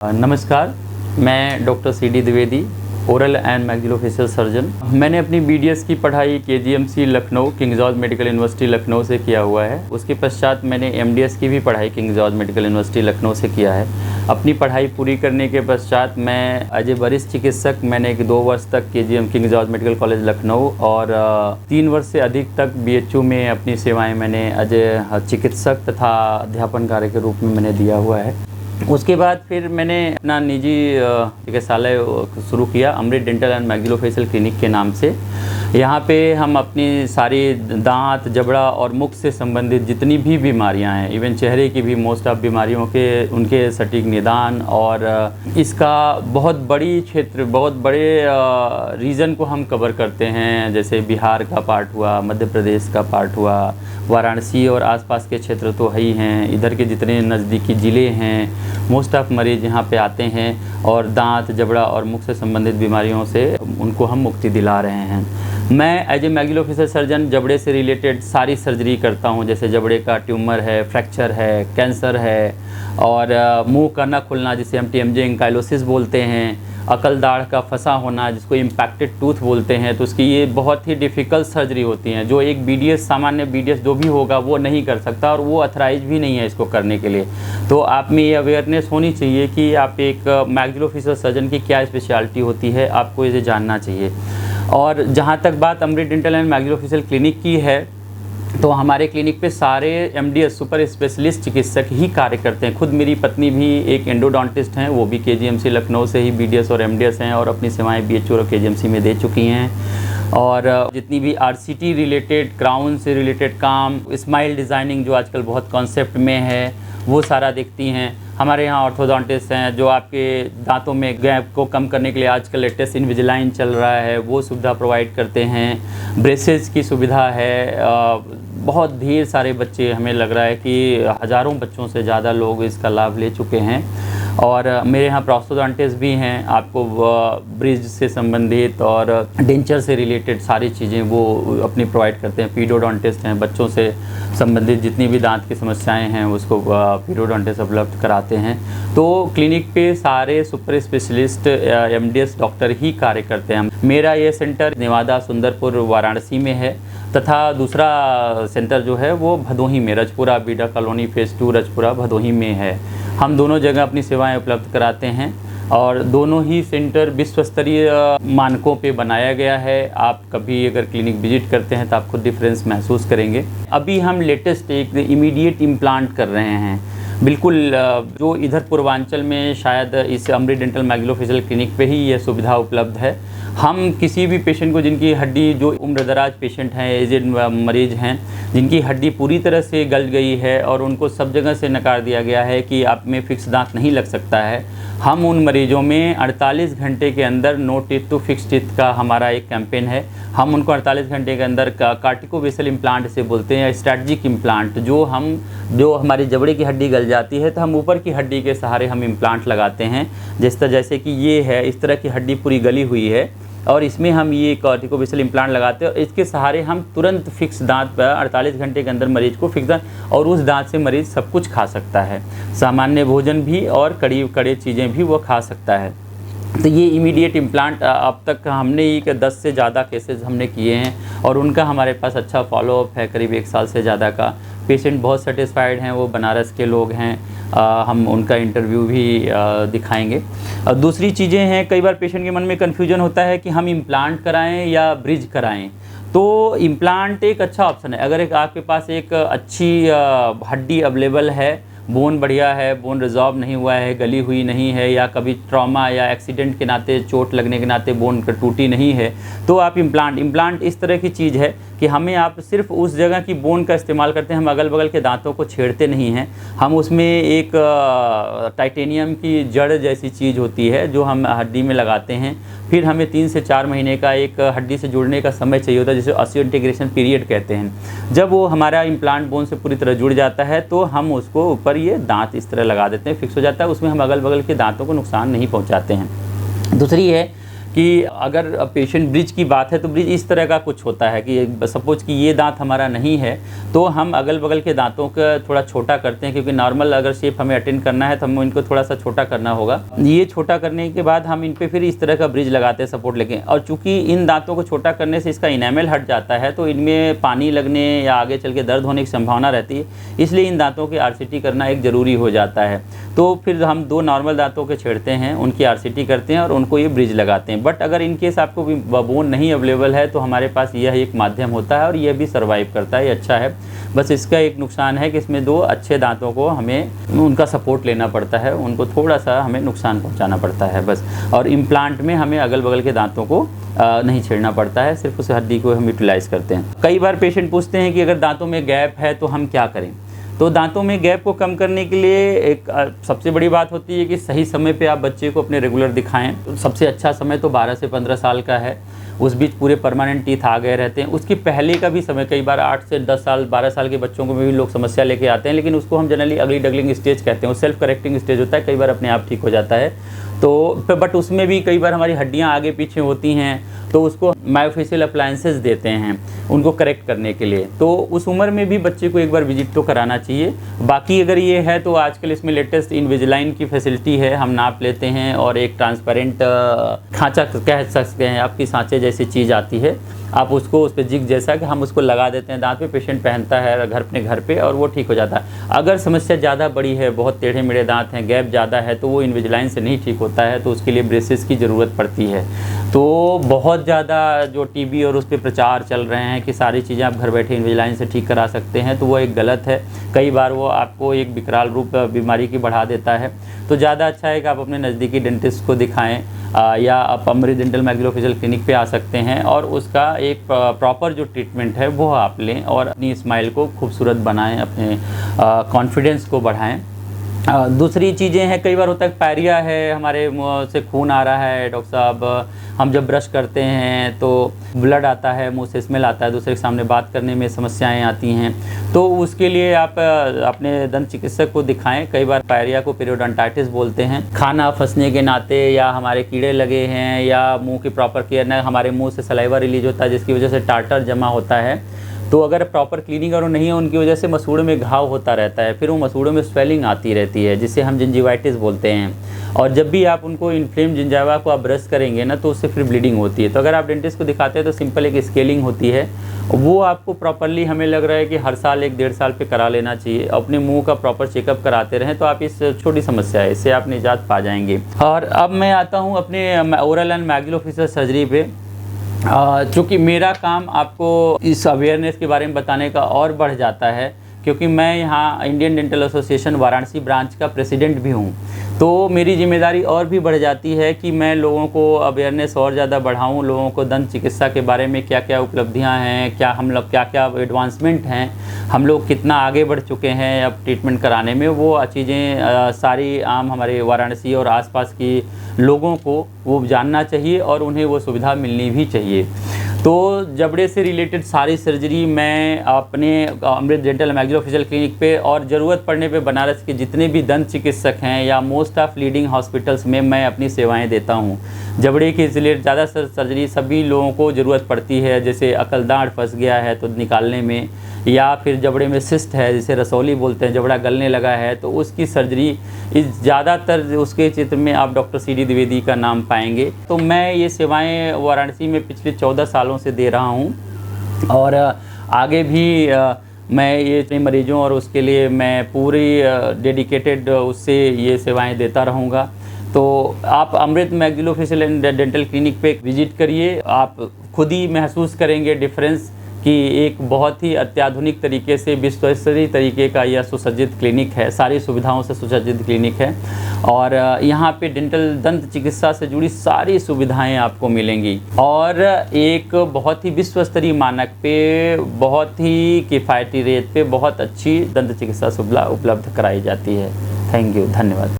नमस्कार, मैं doctor CD. Dwivedi, oral and maxillofacial surgeon. मैंने अपनी बीडीएस की पढ़ाई KGMC Lucknow, king George medical university Lucknow से किया हुआ है। उसके पश्चात मैंने एमडीएस की भी पढ़ाई king George medical university Lucknow से किया है। अपनी पढ़ाई पूरी करने के पश्चात मैं एज ए वरिष्ठ चिकित्सक मैंने 2 वर्ष तक KGM king George medical college Lucknow और 3 वर्ष से अधिक तक बीएचयू में अपनी सेवाएँ मैंने एज ए चिकित्सक तथा अध्यापन कार्य के रूप में मैंने दिया हुआ है। उसके बाद फिर मैंने अपना निजी चिकित्सालय शुरू किया, अमृत डेंटल एंड मैक्सिलोफेशियल क्लिनिक के नाम से। यहाँ पे हम अपनी सारी दांत, जबड़ा और मुख से संबंधित जितनी भी बीमारियाँ हैं, इवन चेहरे की भी मोस्ट ऑफ बीमारियों के उनके सटीक निदान और इसका बहुत बड़ी क्षेत्र, बहुत बड़े रीजन को हम कवर करते हैं। जैसे बिहार का पार्ट हुआ, मध्य प्रदेश का पार्ट हुआ, वाराणसी और आसपास के क्षेत्र तो है ही हैं, इधर के जितने नज़दीकी ज़िले हैं, मोस्ट ऑफ मरीज़ यहाँ पे आते हैं और दांत, जबड़ा और मुख से संबंधित बीमारियों से उनको हम मुक्ति दिला रहे हैं। मैं एज ए मैक्सिलोफेशियल सर्जन जबड़े से रिलेटेड सारी सर्जरी करता हूँ, जैसे जबड़े का ट्यूमर है, फ्रैक्चर है, कैंसर है और मुंह का न खुलना जिसे हम टीएमजे एंकाइलोसिस बोलते हैं, अकल दाढ़ का फंसा होना जिसको इम्पैक्टेड टूथ बोलते हैं। तो उसकी ये बहुत ही डिफ़िकल्ट सर्जरी होती हैं जो एक बीडीएस, सामान्य बीडीएस जो भी होगा वो नहीं कर सकता और वो अथराइज भी नहीं है इसको करने के लिए। तो आप में ये अवेयरनेस होनी चाहिए कि आप एक मैक्सिलोफेशियल सर्जन की क्या स्पेशलिटी होती है, आपको इसे जानना चाहिए। और जहाँ तक बात अमृत डेंटल एंड मैक्सिलोफेशियल क्लिनिक की है, तो हमारे क्लिनिक पे सारे एमडीएस सुपर स्पेशलिस्ट चिकित्सक ही कार्य करते हैं। खुद मेरी पत्नी भी एक एंडोडोंटिस्ट हैं, वो भी केजीएमसी लखनऊ से ही बीडीएस और एमडीएस हैं और अपनी सेवाएं बीएचयू और केजीएमसी में दे चुकी हैं। और जितनी भी आरसीटी रिलेटेड, क्राउन से रिलेटेड काम, स्माइल डिज़ाइनिंग जो आजकल बहुत कॉन्सेप्ट में है, वो सारा देखती हैं। हमारे यहाँ ऑर्थोडोंटिस्ट हैं जो आपके दांतों में गैप को कम करने के लिए आजकल लेटेस्ट इनविजिलाइन चल रहा है, वो सुविधा प्रोवाइड करते हैं। ब्रेसेस की सुविधा है। बहुत ढेर सारे बच्चे, हमें लग रहा है कि हज़ारों बच्चों से ज़्यादा लोग इसका लाभ ले चुके हैं। और मेरे यहाँ प्रोस्थोडोंटिस्ट भी हैं, आपको ब्रिज से संबंधित और डेंचर से रिलेटेड सारी चीज़ें वो अपनी प्रोवाइड करते हैं। पीडोडोंटिस्ट हैं, बच्चों से संबंधित जितनी भी दांत की समस्याएं हैं उसको पीडोडोंटिस्ट उपलब्ध कराते हैं। तो क्लिनिक पे सारे सुपर स्पेशलिस्ट एमडीएस डॉक्टर ही कार्य करते हैं। मेरा ये सेंटर नेवादा सुंदरपुर वाराणसी में है तथा दूसरा सेंटर जो है वो भदोही में, रजपुरा बीडा कॉलोनी फेज़ 2 रजपुरा भदोही में है। हम दोनों जगह अपनी सेवाएं उपलब्ध कराते हैं और दोनों ही सेंटर विश्व स्तरीय मानकों पे बनाया गया है। आप कभी अगर क्लिनिक विजिट करते हैं तो आप खुद डिफरेंस महसूस करेंगे। अभी हम लेटेस्ट एक इमीडिएट इम्प्लांट कर रहे हैं, बिल्कुल जो इधर पूर्वांचल में शायद इस अमृत डेंटल मैक्सिलोफेशियल क्लिनिक पे ही ये सुविधा उपलब्ध है। हम किसी भी पेशेंट को जिनकी हड्डी, जो उम्रदराज पेशेंट हैं, एजेड मरीज़ हैं, जिनकी हड्डी पूरी तरह से गल गई है और उनको सब जगह से नकार दिया गया है कि आप में फिक्स दांत नहीं लग सकता है, हम उन मरीजों में 48 घंटे के अंदर no teeth to fix teeth का हमारा एक कैंपेन है। हम उनको 48 घंटे के अंदर कार्टिकोवेसल इम्प्लांट से बोलते हैं, स्ट्रैटेजिक इम्प्लांट, जो हमारी जबड़े की हड्डी गल जाती है तो हम ऊपर की हड्डी के सहारे हम इम्प्लांट लगाते हैं। जैसे कि ये है, इस तरह की हड्डी पूरी गली हुई है और इसमें हम ये कार्टिकोवेसल इम्प्लांट लगाते हैं और इसके सहारे हम तुरंत फिक्स दांत पर 48 घंटे के अंदर मरीज को फिक्स दांत, और उस दांत से मरीज सब कुछ खा सकता है, सामान्य भोजन भी और कड़े चीज़ें भी वो खा सकता है। तो ये इमीडिएट इम्प्लांट अब तक हमने ही 10 से ज़्यादा केसेस हमने किए हैं और उनका हमारे पास अच्छा फॉलोअप है, करीब 1 साल से ज़्यादा का। पेशेंट बहुत सेटिस्फाइड हैं, वो बनारस के लोग हैं। हम उनका इंटरव्यू भी दिखाएंगे। दूसरी चीज़ें हैं, कई बार पेशेंट के मन में कन्फ्यूजन होता है कि हम इम्प्लांट कराएं या ब्रिज कराएं। तो इम्प्लांट एक अच्छा ऑप्शन है अगर आपके पास एक अच्छी हड्डी अवेलेबल है, बोन बढ़िया है, बोन रिजॉर्व नहीं हुआ है, गली हुई नहीं है, या कभी ट्रॉमा या एक्सीडेंट के नाते, चोट लगने के नाते बोन टूटी नहीं है, तो आप इम्प्लांट इस तरह की चीज़ है कि हमें आप सिर्फ उस जगह की बोन का इस्तेमाल करते हैं, हम अगल बगल के दांतों को छेड़ते नहीं हैं। हम उसमें एक टाइटेनियम की जड़ जैसी चीज़ होती है जो हम हड्डी में लगाते हैं। फिर हमें 3 से 4 महीने का एक हड्डी से जुड़ने का समय चाहिए होता है, जिसे ऑस्टियोइंटीग्रेशन पीरियड कहते हैं। जब वो हमारा इम्प्लांट बोन से पूरी तरह जुड़ जाता है तो हम उसको ऊपर ये दांत इस तरह लगा देते हैं, फिक्स हो जाता है। उसमें हम अगल बगल के दांतों को नुकसान नहीं पहुँचाते हैं। दूसरी है कि अगर पेशेंट ब्रिज की बात है तो ब्रिज इस तरह का कुछ होता है कि सपोज कि ये दांत हमारा नहीं है तो हम अगल बगल के दांतों का थोड़ा छोटा करते हैं, क्योंकि नॉर्मल अगर शेप हमें अटेंड करना है तो हमें इनको थोड़ा सा छोटा करना होगा। ये छोटा करने के बाद हम इन पे फिर इस तरह का ब्रिज लगाते हैं सपोर्ट लेके, और चूंकि इन दांतों को छोटा करने से इसका इनेमल हट जाता है तो इनमें पानी लगने या आगे चल के दर्द होने की संभावना रहती है, इसलिए इन दांतों की RCT करना एक ज़रूरी हो जाता है। तो फिर हम 2 नॉर्मल दांतों के छेड़ते हैं, उनकी RCT करते हैं और उनको ये ब्रिज लगाते हैं। बट अगर इनकेस आपको बोन नहीं अवेलेबल है तो हमारे पास यह एक माध्यम होता है और यह भी सर्वाइव करता है, ये अच्छा है। बस इसका एक नुकसान है कि इसमें 2 अच्छे दांतों को हमें उनका सपोर्ट लेना पड़ता है, उनको थोड़ा सा हमें नुकसान पहुंचाना पड़ता है बस। और इम्प्लांट में हमें अगल बगल के दांतों को नहीं छेड़ना पड़ता है, सिर्फ उस हड्डी को हम यूटिलाइज़ करते हैं। कई बार पेशेंट पूछते हैं कि अगर दांतों में गैप है तो हम क्या करें। तो दांतों में गैप को कम करने के लिए एक सबसे बड़ी बात होती है कि सही समय पे आप बच्चे को अपने रेगुलर दिखाएं। तो सबसे अच्छा समय तो 12 से 15 साल का है, उस बीच पूरे परमानेंट टीथ आ गए रहते हैं। उसके पहले का भी समय, कई बार 8 से 10 साल 12 साल के बच्चों को भी लोग समस्या लेके आते हैं, लेकिन उसको हम जनरली अगली डगलिंग स्टेज कहते हैं। वो सेल्फ करेक्टिंग स्टेज होता है, कई बार अपने आप ठीक हो जाता है। तो बट उसमें भी कई बार हमारी हड्डियाँ आगे पीछे होती हैं, तो उसको मायोफेशियल अप्लायंसेस देते हैं उनको करेक्ट करने के लिए। तो उस उम्र में भी बच्चे को एक बार विजिट तो कराना चाहिए। बाकी अगर ये है तो आजकल इसमें लेटेस्ट इनविजिलाइन की फैसिलिटी है, हम नाप लेते हैं और एक ट्रांसपेरेंट खांचा कह सकते हैं, आपकी सांचे जैसी चीज़ आती है, आप उसको उस पर जिग जैसा कि हम उसको लगा देते हैं दांत पे, पेशेंट पहनता है अपने घर पे और वो ठीक हो जाता है। अगर समस्या ज़्यादा बड़ी है, बहुत टेढ़े मेढ़े दांत हैं, गैप ज़्यादा है, तो वो इनविजिलाइन से नहीं ठीक होता है, तो उसके लिए ब्रेसेस की ज़रूरत पड़ती है। तो बहुत ज़्यादा जो टीवी और उस पर प्रचार चल रहे हैं कि सारी चीज़ें आप घर बैठे इनविजिलाइन से ठीक करा सकते हैं, तो वो एक गलत है। कई बार वो आपको एक विकराल रूप बीमारी की बढ़ा देता है। तो ज़्यादा अच्छा है कि आप अपने नज़दीकी डेंटिस्ट को दिखाएं, या आप अमृत डेंटल मैक्सिलोफेशियल क्लिनिक पे आ सकते हैं और उसका एक प्रॉपर जो ट्रीटमेंट है वो आप लें और अपनी स्माइल को खूबसूरत बनाएं, अपने कॉन्फिडेंस को बढ़ाएं। दूसरी चीज़ें हैं, कई बार होता है पायरिया है, हमारे मुँह से खून आ रहा है, डॉक्टर साहब हम जब ब्रश करते हैं तो ब्लड आता है, मुंह से स्मेल आता है, दूसरे के सामने बात करने में समस्याएं आती हैं, तो उसके लिए आप अपने दंत चिकित्सक को दिखाएं। कई बार पायरिया को पेरियोडोंटाइटिस बोलते हैं, खाना फंसने के नाते या हमारे कीड़े लगे हैं या मुंह की प्रॉपर केयर न, हमारे मुंह से सलाइवा रिलीज होता है जिसकी वजह से टार्टर जमा होता है। तो अगर प्रॉपर क्लीनिंग और नहीं है उनकी वजह से मसूड़ों में घाव होता रहता है, फिर वो मसूड़ों में स्वेलिंग आती रहती है जिसे हम जिंजिवाइटिस बोलते हैं। और जब भी आप उनको इन्फ्लेम जिंजावा को आप ब्रश करेंगे ना तो उससे फिर ब्लीडिंग होती है। तो अगर आप डेंटिस्ट को दिखाते हैं तो सिंपल एक स्केलिंग होती है, वो आपको प्रॉपरली हमें लग रहा है कि हर साल 1-1.5 साल पे करा लेना चाहिए। अपने मुंह का प्रॉपर चेकअप कराते रहें तो आप इस छोटी समस्या है इससे आप निजात पा जाएंगे। और अब मैं आता हूँ अपने ओरल एंड मैक्सिलोफेशियल सर्जरी पे। चूँकि मेरा काम आपको इस अवेयरनेस के बारे में बताने का और बढ़ जाता है, क्योंकि मैं यहाँ Indian dental association Varanasi branch का प्रेसिडेंट भी हूँ, तो मेरी जिम्मेदारी और भी बढ़ जाती है कि मैं लोगों को अवेयरनेस और ज़्यादा बढ़ाऊँ, लोगों को दंत चिकित्सा के बारे में क्या क्या उपलब्धियाँ हैं, क्या हम लोग क्या क्या एडवांसमेंट हैं, हम लोग कितना आगे बढ़ चुके हैं अब ट्रीटमेंट कराने में, वो चीज़ें सारी आम हमारे वाराणसी और आसपास की लोगों को वो जानना चाहिए और उन्हें वो सुविधा मिलनी भी चाहिए। तो जबड़े से रिलेटेड सारी सर्जरी मैं अपने अमृत डेंटल मैक्सिलोफेशियल क्लिनिक पे और ज़रूरत पड़ने पे बनारस के जितने भी दंत चिकित्सक हैं या मोस्ट ऑफ लीडिंग हॉस्पिटल्स में मैं अपनी सेवाएं देता हूं। जबड़े के रिलेटेड ज़्यादा सर्जरी सभी लोगों को ज़रूरत पड़ती है, जैसे अकलदाढ़ फंस गया है तो निकालने में, या फिर जबड़े में सिस्ट है जिसे रसौली बोलते हैं, जबड़ा गलने लगा है तो उसकी सर्जरी इस ज़्यादातर उसके चित्र में आप डॉक्टर CD द्विवेदी का नाम पाएंगे। तो मैं ये सेवाएं वाराणसी में पिछले 14 सालों से दे रहा हूं और आगे भी मैं ये अपने मरीजों और उसके लिए मैं पूरी डेडिकेटेड उससे ये सेवाएं देता रहूँगा। तो आप अमृत मैक्सिलोफेशियल एंड डेंटल क्लिनिक पे विजिट करिए, आप खुद ही महसूस करेंगे डिफरेंस कि एक बहुत ही अत्याधुनिक तरीके से विश्वस्तरीय तरीके का यह सुसज्जित क्लिनिक है, सारी सुविधाओं से सुसज्जित क्लिनिक है और यहाँ पे डेंटल दंत चिकित्सा से जुड़ी सारी सुविधाएं आपको मिलेंगी और एक बहुत ही विश्वस्तरीय मानक पे, बहुत ही किफ़ायती रेट पे बहुत अच्छी दंत चिकित्सा सुविधा उपलब्ध कराई जाती है। थैंक यू, धन्यवाद।